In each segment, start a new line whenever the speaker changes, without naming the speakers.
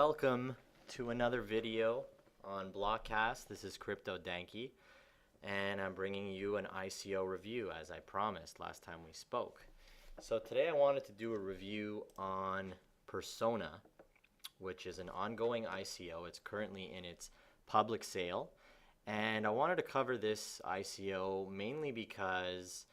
Welcome to another video on Blockcast. This is Crypto Danky, and I'm bringing you an ICO review as I promised last time we spoke. So today I wanted to do a review on Persona, which is an ongoing ICO. It's currently in its public sale, and I wanted to cover this ICO mainly because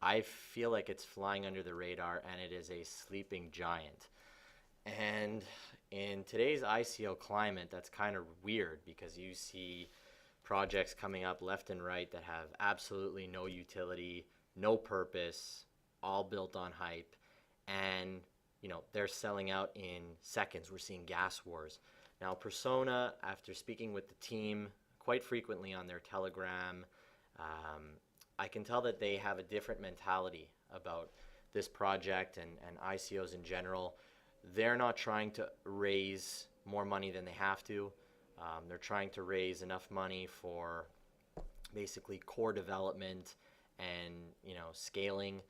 I feel like it's flying under the radar and it is a sleeping giant. And in today's ICO climate, that's kind of weird because you see projects coming up left and right that have absolutely no utility, no purpose, all built on hype, and they're selling out in seconds. We're seeing gas wars. Now, Persona, after speaking with the team quite frequently on their Telegram, I can tell that they have a different mentality about this project and ICOs in general. They're not trying to raise more money than they have to. They're trying to raise enough money for basically core development and scaling.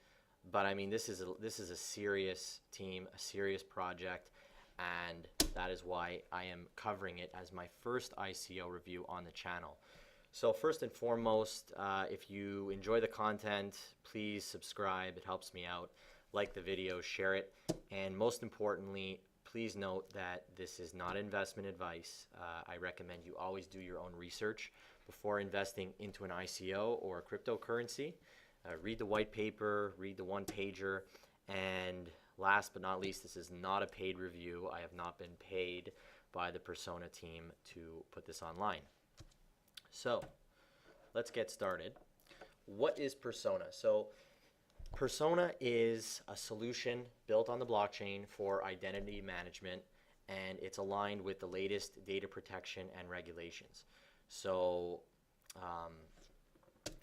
But I mean, this is a serious team, a serious project, and that is why I am covering it as my first ICO review on the channel. So first and foremost, if you enjoy the content, please subscribe. It helps me out. Like the video, share it, and most importantly, please note that this is not investment advice. I recommend you always do your own research before investing into an ICO or a cryptocurrency. Read the white paper, read the one-pager, and last but not least, this is not a paid review. I have not been paid by the Persona team to put this online. So let's get started. What is Persona? So Persona is a solution built on the blockchain for identity management, and it's aligned with the latest data protection and regulations. So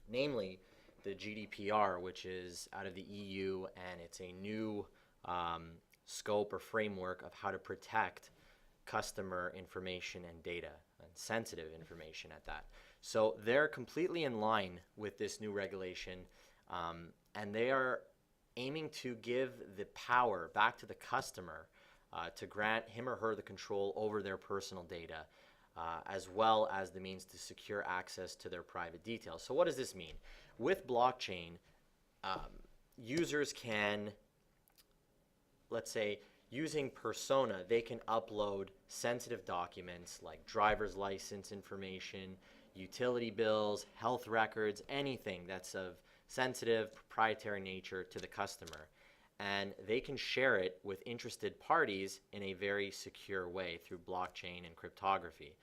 namely the GDPR, which is out of the EU, and it's a new scope or framework of how to protect customer information and data, and sensitive information at that. So they're completely in line with this new regulation, and they are aiming to give the power back to the customer to grant him or her the control over their personal data, as well as the means to secure access to their private details. So what does this mean? With blockchain, users can, let's say, using Persona, they can upload sensitive documents like driver's license information, utility bills, health records, anything that's of sensitive, proprietary nature to the customer. And they can share it with interested parties in a very secure way through blockchain and cryptography.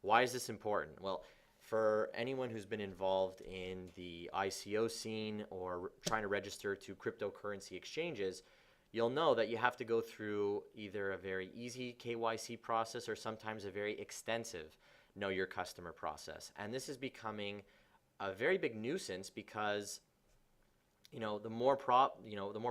Why is this important? Well, for anyone who's been involved in the ICO scene or trying to register to cryptocurrency exchanges, you'll know that you have to go through either a very easy KYC process or sometimes a very extensive know your customer process. And this is becoming a very big nuisance because the more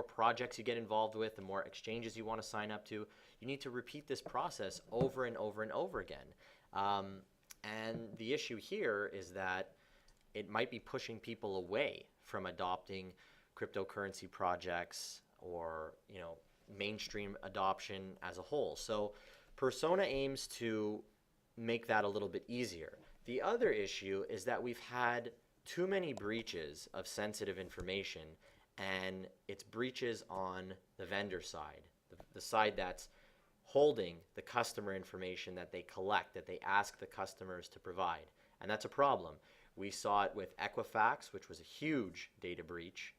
projects you get involved with, the more exchanges you want to sign up to, you need to repeat this process over and over and over again. And the issue here is that it might be pushing people away from adopting cryptocurrency projects or mainstream adoption as a whole. So Persona aims to make that a little bit easier. The other issue is that we've had too many breaches of sensitive information, and it's breaches on the vendor side, the side that's holding the customer information that they collect, that they ask the customers to provide. And that's a problem. We saw it with Equifax, which was a huge data breach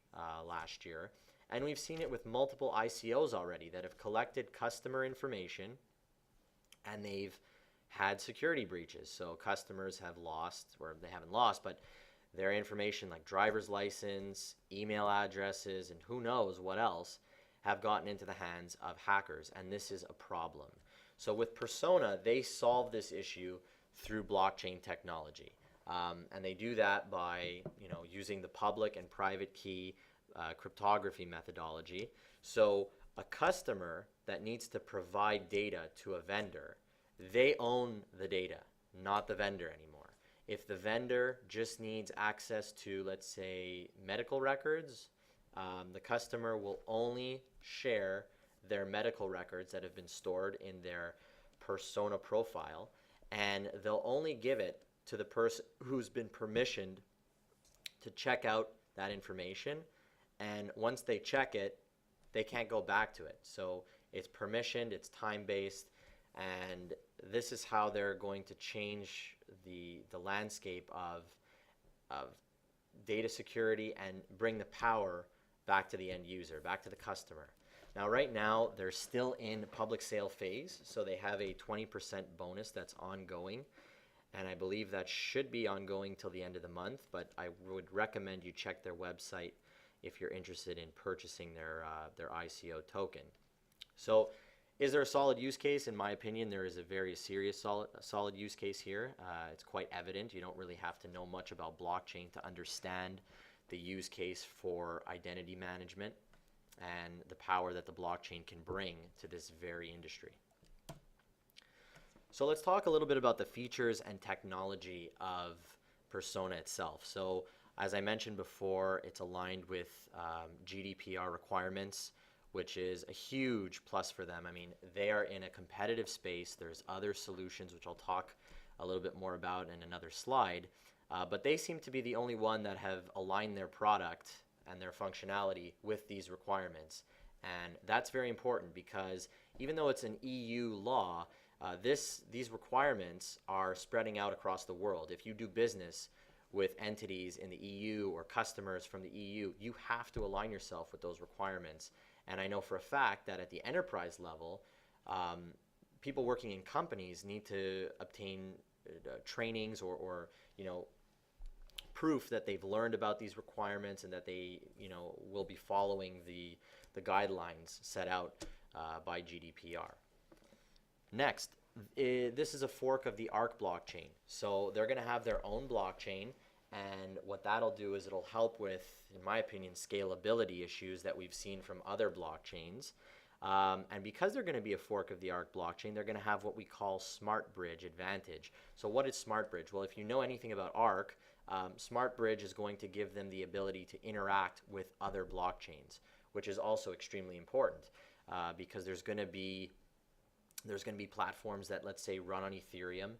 last year, and we've seen it with multiple ICOs already that have collected customer information and they've had security breaches. So customers have lost, or they haven't lost, but their information like driver's license, email addresses, and who knows what else have gotten into the hands of hackers, and this is a problem. So with Persona, they solve this issue through blockchain technology, and they do that by using the public and private key cryptography methodology. So a customer that needs to provide data to a vendor, they own the data, not the vendor anymore. If the vendor just needs access to, let's say, medical records, the customer will only share their medical records that have been stored in their persona profile, and they'll only give it to the person who's been permissioned to check out that information. And once they check it, they can't go back to it. So it's permissioned, it's time-based, and this is how they're going to change the landscape of data security and bring the power back to the end user, back to the customer. Now, right now, they're still in public sale phase, so they have a 20% bonus that's ongoing, and I believe that should be ongoing till the end of the month, but I would recommend you check their website if you're interested in purchasing their ICO token. So, is there a solid use case? In my opinion, there is a very serious solid use case here. It's quite evident. You don't really have to know much about blockchain to understand the use case for identity management and the power that the blockchain can bring to this very industry. So let's talk a little bit about the features and technology of Persona itself. So as I mentioned before, it's aligned with GDPR requirements, which is a huge plus for them. I mean, they are in a competitive space. There's other solutions, which I'll talk a little bit more about in another slide, but they seem to be the only one that have aligned their product and their functionality with these requirements. And that's very important because even though it's an EU law, these requirements are spreading out across the world. If you do business with entities in the EU or customers from the EU, you have to align yourself with those requirements. And I know for a fact that at the enterprise level, people working in companies need to obtain trainings or proof that they've learned about these requirements and that they will be following the guidelines set out by GDPR. Next, this is a fork of the Arc blockchain. So they're going to have their own blockchain, and what that'll do is it'll help with, in my opinion, scalability issues that we've seen from other blockchains. And because they're going to be a fork of the Arc blockchain, they're going to have what we call Smart Bridge advantage. So what is Smart Bridge? Well, if you know anything about Arc, Smart Bridge is going to give them the ability to interact with other blockchains, which is also extremely important because there's going to be platforms that, let's say, run on Ethereum,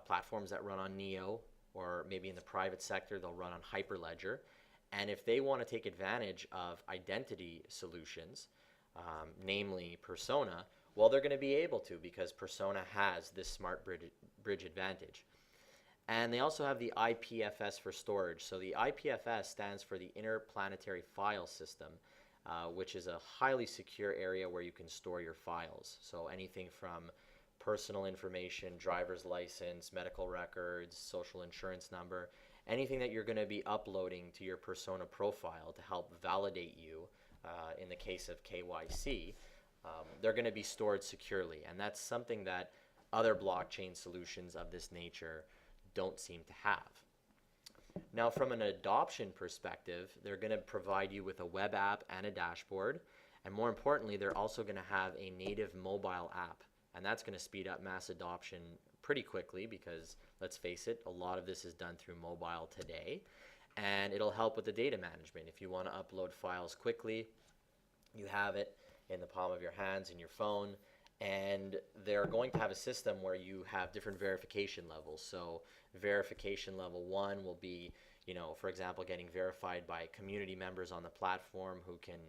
platforms that run on Neo, or maybe in the private sector, they'll run on Hyperledger. And if they want to take advantage of identity solutions, namely Persona, well, they're going to be able to because Persona has this Smart Bridge advantage. And they also have the IPFS for storage. So the IPFS stands for the Interplanetary File System, which is a highly secure area where you can store your files. So anything from personal information, driver's license, medical records, social insurance number, anything that you're going to be uploading to your Persona profile to help validate you, in the case of KYC, they're going to be stored securely. And that's something that other blockchain solutions of this nature don't seem to have. Now, from an adoption perspective, they're going to provide you with a web app and a dashboard. And more importantly, they're also going to have a native mobile app. And that's going to speed up mass adoption pretty quickly because, let's face it, a lot of this is done through mobile today. And it'll help with the data management. If you want to upload files quickly, you have it in the palm of your hands, in your phone. And they're going to have a system where you have different verification levels. So verification level 1 will be, for example, getting verified by community members on the platform who can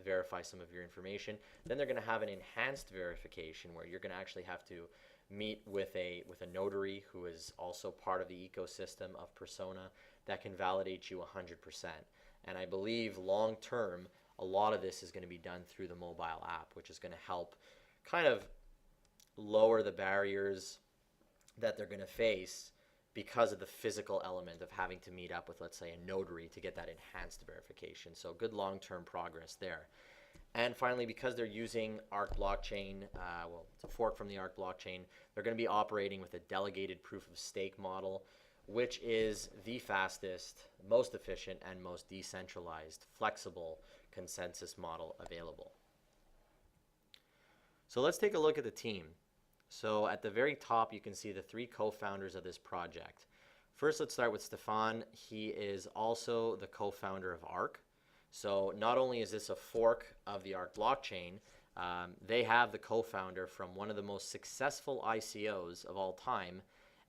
verify some of your information. Then they're going to have an enhanced verification where you're going to actually have to meet with a notary who is also part of the ecosystem of Persona that can validate you 100%. And I believe long term, a lot of this is going to be done through the mobile app, which is going to help kind of lower the barriers that they're going to face because of the physical element of having to meet up with, let's say, a notary to get that enhanced verification. So good long-term progress there. And finally, because they're using Arc blockchain, it's a fork from the Arc blockchain, they're going to be operating with a delegated proof of stake model, which is the fastest, most efficient, and most decentralized, flexible consensus model available. So let's take a look at the team. So at the very top, you can see the 3 co-founders of this project. First, let's start with Stefan. He is also the co-founder of Arc. So not only is this a fork of the Arc blockchain, They have the co-founder from one of the most successful ICOs of all time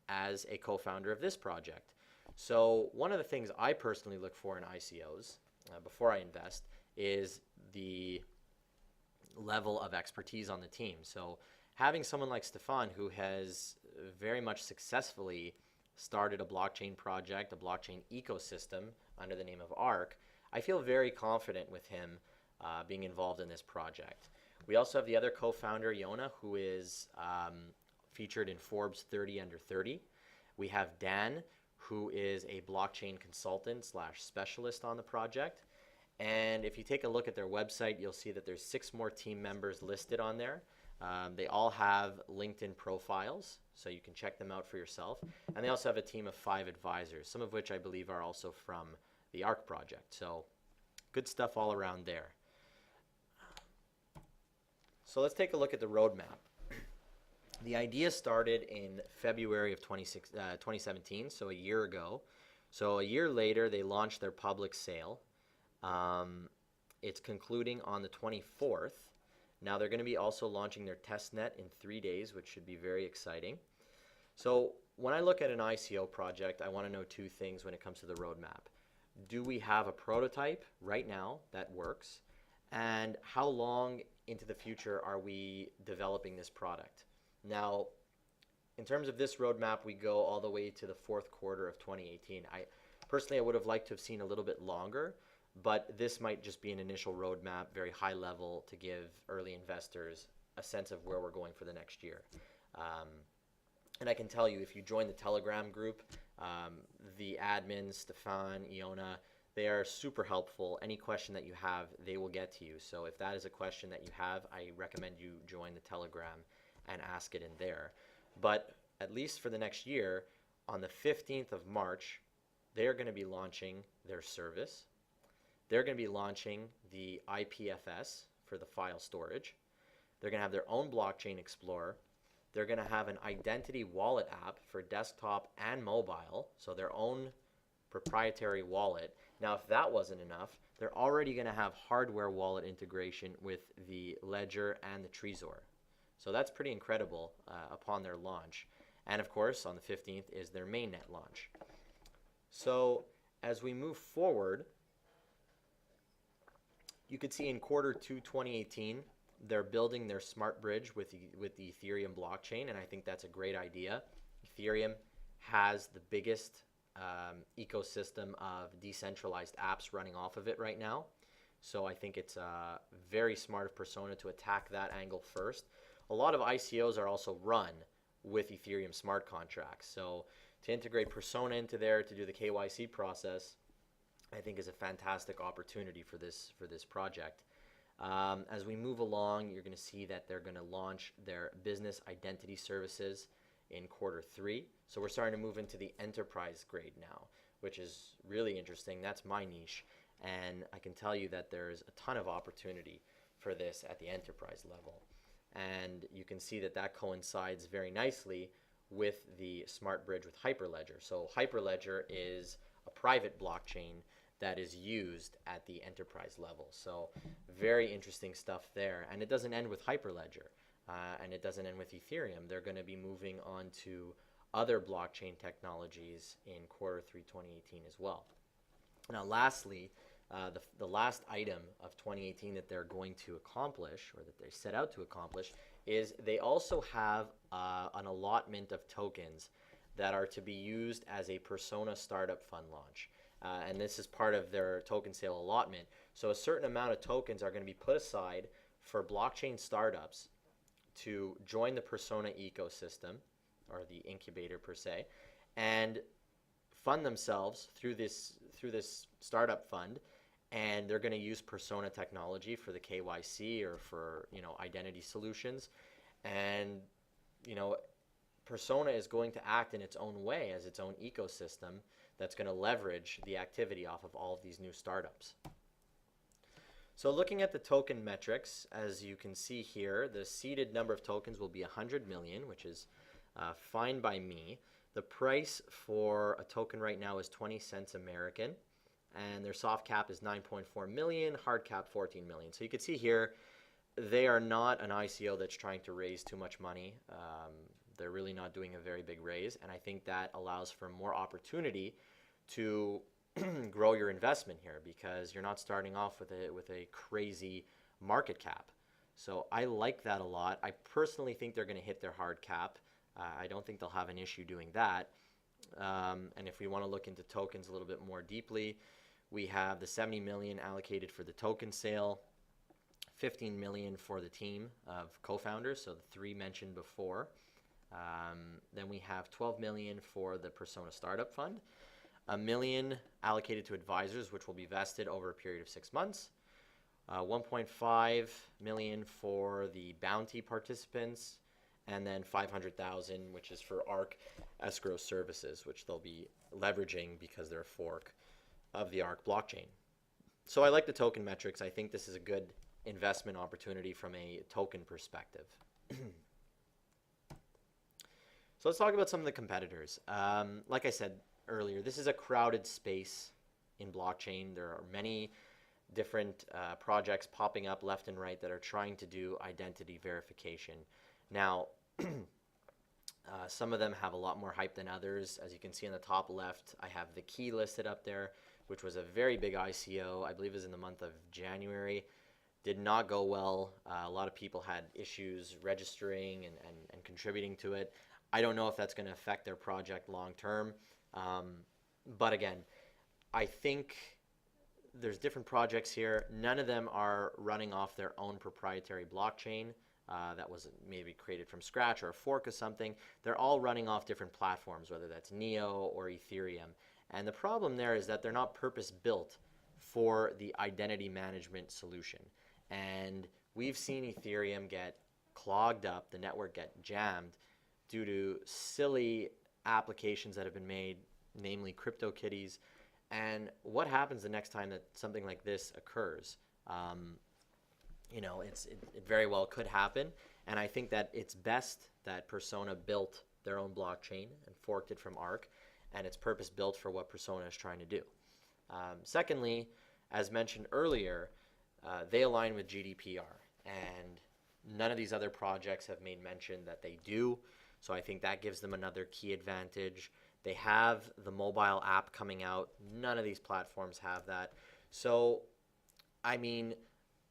as a co-founder of this project. So one of the things I personally look for in ICOs before I invest is the level of expertise on the team. So having someone like Stefan, who has very much successfully started a blockchain project, a blockchain ecosystem under the name of ARC, I feel very confident with him being involved in this project. We also have the other co-founder, Yona, who is featured in Forbes 30 Under 30. We have Dan, who is a blockchain consultant / specialist on the project. And if you take a look at their website, you'll see that there's 6 more team members listed on there. They all have LinkedIn profiles, so you can check them out for yourself. And they also have a team of 5 advisors, some of which I believe are also from the ARC project. So good stuff all around there. So let's take a look at the roadmap. The idea started in February of 2017, so a year ago. So a year later, they launched their public sale. It's concluding on the 24th. Now they're going to be also launching their testnet in 3 days, which should be very exciting. So when I look at an ICO project, I want to know 2 things when it comes to the roadmap. Do we have a prototype right now that works? And how long into the future are we developing this product? Now, in terms of this roadmap, we go all the way to the 4th quarter of 2018. Personally, I would have liked to have seen a little bit longer, but this might just be an initial roadmap, very high level, to give early investors a sense of where we're going for the next year. And I can tell you, if you join the Telegram group, the admins, Stefan, Iona, they are super helpful. Any question that you have, they will get to you. So if that is a question that you have, I recommend you join the Telegram and ask it in there. But at least for the next year, on the 15th of March, they're going to be launching their service. They're going to be launching the IPFS for the file storage. They're going to have their own blockchain explorer. They're going to have an identity wallet app for desktop and mobile, so their own proprietary wallet. Now, if that wasn't enough, they're already going to have hardware wallet integration with the Ledger and the Trezor. So that's pretty incredible upon their launch. And of course, on the 15th is their mainnet launch. So as we move forward, you could see in Q2 2018, they're building their smart bridge with the Ethereum blockchain, and I think that's a great idea. Ethereum has the biggest ecosystem of decentralized apps running off of it right now. So I think it's very smart of Persona to attack that angle first. A lot of ICOs are also run with Ethereum smart contracts. So to integrate Persona into there to do the KYC process, I think is a fantastic opportunity for this project. As we move along, you're going to see that they're going to launch their business identity services in Q3. So we're starting to move into the enterprise grade now, which is really interesting. That's my niche. And I can tell you that there's a ton of opportunity for this at the enterprise level. And you can see that that coincides very nicely with the smart bridge with Hyperledger. So Hyperledger is a private blockchain that is used at the enterprise level. So very interesting stuff there. And it doesn't end with Hyperledger, and it doesn't end with Ethereum. They're going to be moving on to other blockchain technologies in Q3 2018 as well. Now lastly, the last item of 2018 that they're going to accomplish, or that they set out to accomplish, is they also have an allotment of tokens that are to be used as a Persona startup fund launch. And this is part of their token sale allotment. So a certain amount of tokens are going to be put aside for blockchain startups to join the Persona ecosystem, or the incubator per se, and fund themselves through this startup fund. And they're going to use Persona technology for the KYC or for identity solutions. And Persona is going to act in its own way as its own ecosystem that's going to leverage the activity off of all of these new startups. So looking at the token metrics, as you can see here, the seeded number of tokens will be 100 million, which is fine by me. The price for a token right now is 20 cents American, and their soft cap is 9.4 million, hard cap 14 million. So you can see here, they are not an ICO that's trying to raise too much money. They're really not doing a very big raise, and I think that allows for more opportunity to grow your investment here because you're not starting off with a crazy market cap. So I like that a lot. I personally think they're going to hit their hard cap. I don't think they'll have an issue doing that. And if we want to look into tokens a little bit more deeply, we have the 70 million allocated for the token sale, 15 million for the team of co-founders, so the three mentioned before. Then we have 12 million for the Persona Startup Fund, a million allocated to advisors, which will be vested over a period of 6 months, 1.5 million for the bounty participants, and then 500,000, which is for ARC escrow services, which they'll be leveraging because they're a fork of the ARC blockchain. So I like the token metrics. I think this is a good investment opportunity from a token perspective. So let's talk about some of the competitors. Like I said earlier, this is a crowded space in blockchain. There are many different projects popping up left and right that are trying to do identity verification. Now, some of them have a lot more hype than others. As you can see on the top left, I have the Key listed up there, which was a very big ICO. I believe it was in the month of January. Did not go well. A lot of people had issues registering and contributing to it. I don't know if that's going to affect their project long term. But again, I think there's different projects here. None of them are running off their own proprietary blockchain that was maybe created from scratch or a fork of something. They're all running off different platforms, whether that's Neo or Ethereum. And the problem there is that they're not purpose-built for the identity management solution. And we've seen Ethereum get clogged up, the network get jammed due to silly applications that have been made, namely CryptoKitties. And what happens the next time that something like this occurs? It very well could happen. And I think that it's best that Persona built their own blockchain and forked it from ARC, and it's purpose-built for what Persona is trying to do. Secondly, as mentioned earlier, they align with GDPR, and none of these other projects have made mention that they do. So I think that gives them another key advantage. They have the mobile app coming out. None of these platforms have that. So, I mean,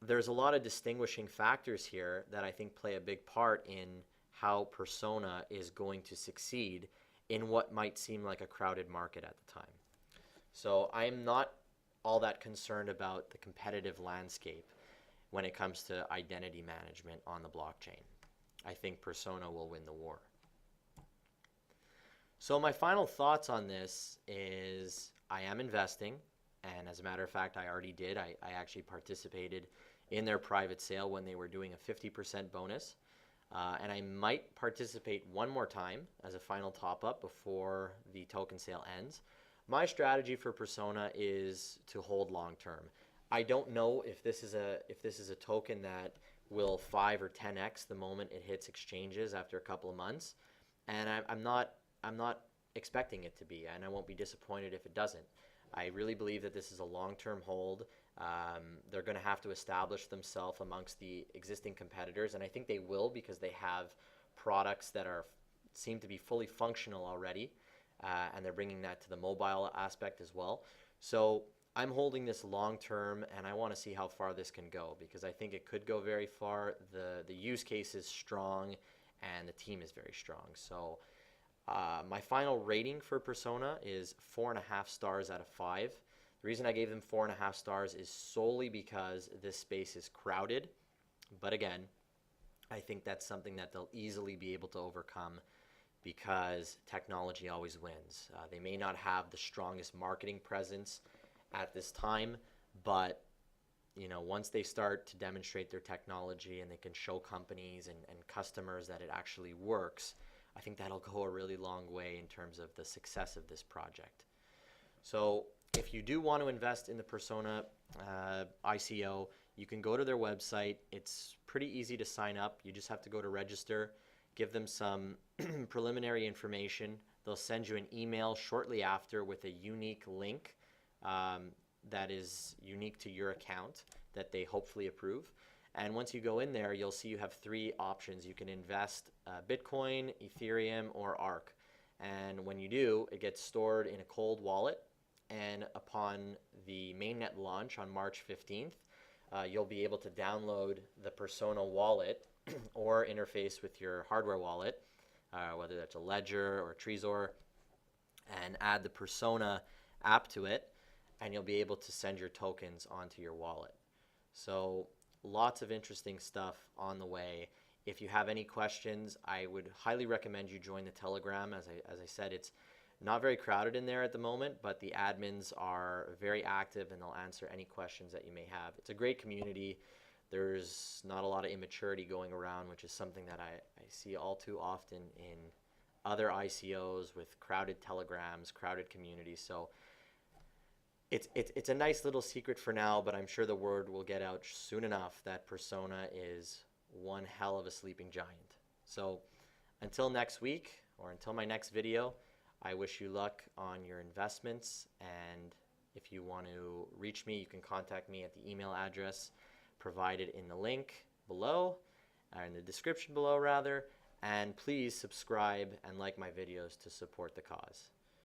there's a lot of distinguishing factors here that I think play a big part in how Persona is going to succeed in what might seem like a crowded market at the time. So I'm not all that concerned about the competitive landscape when it comes to identity management on the blockchain. I think Persona will win the war. So my final thoughts on this is I am investing, and as a matter of fact, I already did. I actually participated in their private sale when they were doing a 50% bonus. And I might participate one more time as a final top-up before the token sale ends. My strategy for Persona is to hold long-term. I don't know if this is a token that will 5 or 10x the moment it hits exchanges after a couple of months, and I'm not expecting it to be, and I won't be disappointed if it doesn't. I really believe that this is a long-term hold. They're going to have to establish themselves amongst the existing competitors, and I think they will because they have products that seem to be fully functional already, and they're bringing that to the mobile aspect as well. So I'm holding this long-term, and I want to see how far this can go because I think it could go very far. The use case is strong, and the team is very strong. So my final rating for Persona is 4.5 stars out of 5. The reason I gave them 4.5 stars is solely because this space is crowded. But again, I think that's something that they'll easily be able to overcome because technology always wins. They may not have the strongest marketing presence at this time, but once they start to demonstrate their technology and they can show companies and customers that it actually works, I think that'll go a really long way in terms of the success of this project. So if you do want to invest in the Persona ICO, you can go to their website. It's pretty easy to sign up. You just have to go to register, give them some preliminary information. They'll send you an email shortly after with a unique link that is unique to your account that they hopefully approve. And once you go in there, you'll see you have three options. You can invest Bitcoin, Ethereum, or ARC. And when you do, it gets stored in a cold wallet. And upon the mainnet launch on March 15th, you'll be able to download the Persona wallet or interface with your hardware wallet, whether that's a Ledger or a Trezor, and add the Persona app to it, and you'll be able to send your tokens onto your wallet. So lots of interesting stuff on the way. If you have any questions, I would highly recommend you join the Telegram. As I said, it's not very crowded in there at the moment, but the admins are very active and they'll answer any questions that you may have. It's a great community. There's not a lot of immaturity going around, which is something that I see all too often in other ICOs with crowded telegrams, crowded communities. So it's a nice little secret for now, but I'm sure the word will get out soon enough that Persona is one hell of a sleeping giant. So until next week, or until my next video, I wish you luck on your investments. And if you want to reach me, you can contact me at the email address provided in the link below, or in the description below rather. And please subscribe and like my videos to support the cause.